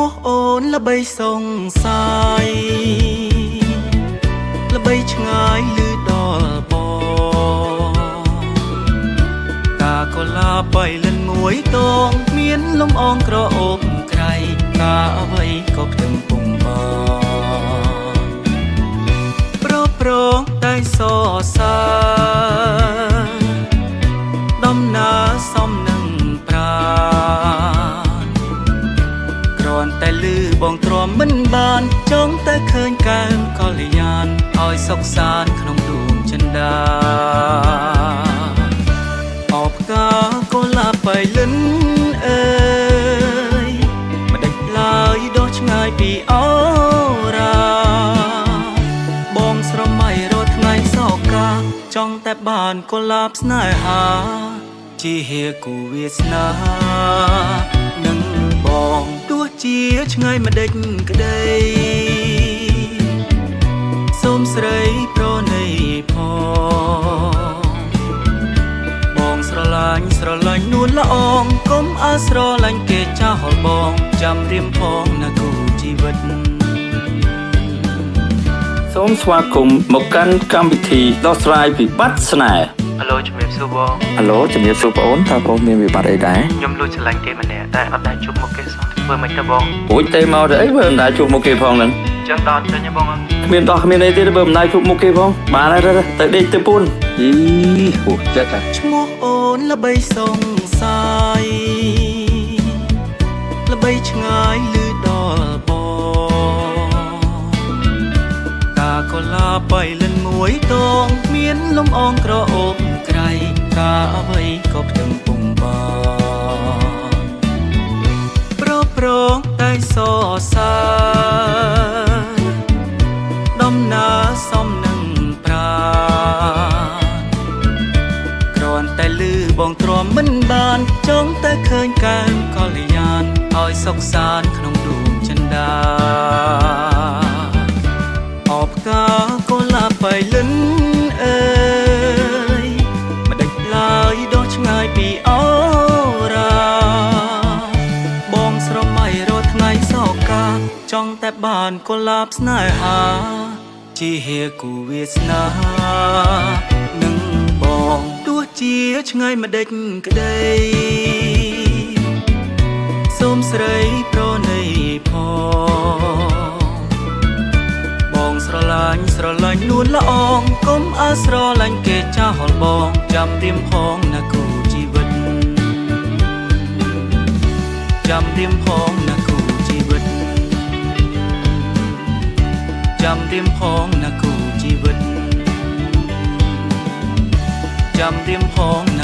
วអូនល្បីសងសាយល្បីឆ្ងាយឮដល់បងតាក៏ឡាបៃលិនមួយតងមានលំអងក្រអូបក្រៃតាអ្វីក៏ផ្ទឹមពុំបងប្រងតែសរសើរដំណើរសំនឹងប្រាគ្រាន់តែលឺបងទ្រាំមិនបានចង់តែឃើញកែមកល្យានឲ្យសុខសាន្តក្នុងដួងចិន្តាអបកាកូឡាបៃលិនអើយមិនដេចឡើយដោះឆ្ងាយពីអូរាបងស្រមៃរត់ថ្ងៃសោកាចង់តែបានកុលាបស្នេហាជាហេគូវាសនានឹងបងទោះជាឆ្ងាយមិនដេចក្តីសូមស្រីប្រណីផងបងស្រឡាញ់នួនល្អងកុំអាស្រឡាញ់គេចាស់ហល់បងចាំរៀមផងណាគូជីវិតសូមស្វាគមន៍មកកាន់កម្មវិធីដោះស្រាយវិបត្តិស្នេហ៍ Hello ជំរាបសួរបង Hello ជំរាបសួរបងអូនតើបងមានវិបត្តិអីដែរ ខ្ញុំលួចស្រឡាញ់គេម្នាក់តែអត់ដែរជួបមុខគេសោះធ្វើមិនទៅបង រួចទេមកទៅអីបើមិនដែរជួបមុខគេផងហ្នឹង ចឹងដល់ទៅញ៉ាំបងអត់ គ្មានដោះគ្មានអីទេបើមិនដែរជួបមុខគេផងបានហើយទៅដេកទៅពួនអីហូចិត្តតែ ឈ្មោះអូនល្បីសងសាយល្បីឆ្ងាយឮដល់បងតាក៏ឡាបៃលិនមួយតងមានលំអងក្រអូបក្រៃតាអ្វីក៏ផ្ទឹមពុំបានប្រងតែសរសើរដំណើរសំនឹងប្រាគ្រាន់តែលឺបងទ្រាំមិនបានចង់តែឃើញកែមកល្យានឲ្យសុខសាន្តក្នុងដួងចិន្តាអបកាកូឡាបៃលិនអើយមិនដេចឡើយដោះឆ្ងាយពីអូរាបងស្រមៃរត់ថ្ងៃសោកាចង់តែបានកុលាបស្នេហាជាហេគូវាសនានឹងបងទោះជាឆ្ងាយមិនដេចក្តីសូមស្រីប្រណីផងបងស្រឡាញ់នួនល្អងកុំអាស្រឡាញ់គេចាស់ហល់បងចាំរៀមផងណាគូជីវិតចាំរៀមផងណាគូជីវិតចាំរៀមផងណាគូជីវិតចាំរៀមផងណា